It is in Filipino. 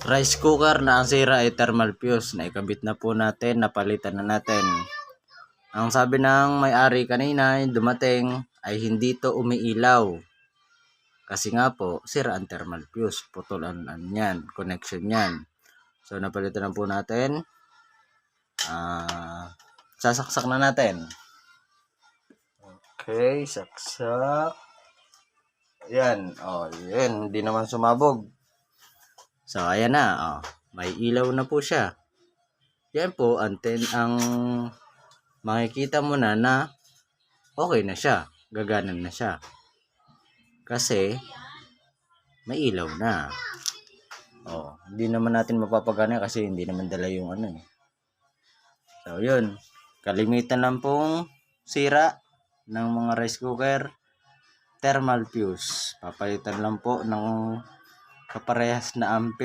rice cooker na ang sira ay thermal fuse. Naikabit na po natin, napalitan na natin. Ang sabi ng may-ari kanina dumating ay hindi to umiilaw. Kasi nga po, sira ang thermal fuse. Putol ang yan, connection yan. So napalitan na po natin. Sasaksak na natin. Okay, saksak. Yan, yan, hindi naman sumabog. So ayan na, may ilaw na po siya. Yan po, ang makikita mo na okay na siya, gagana na siya. Kasi may ilaw na. Hindi naman natin mapapagana kasi hindi naman dala yung ano eh. So yun, kalimitan lang pong sira ng mga rice cooker, thermal fuse. Papalitan lang po ng kaparehas na ampere.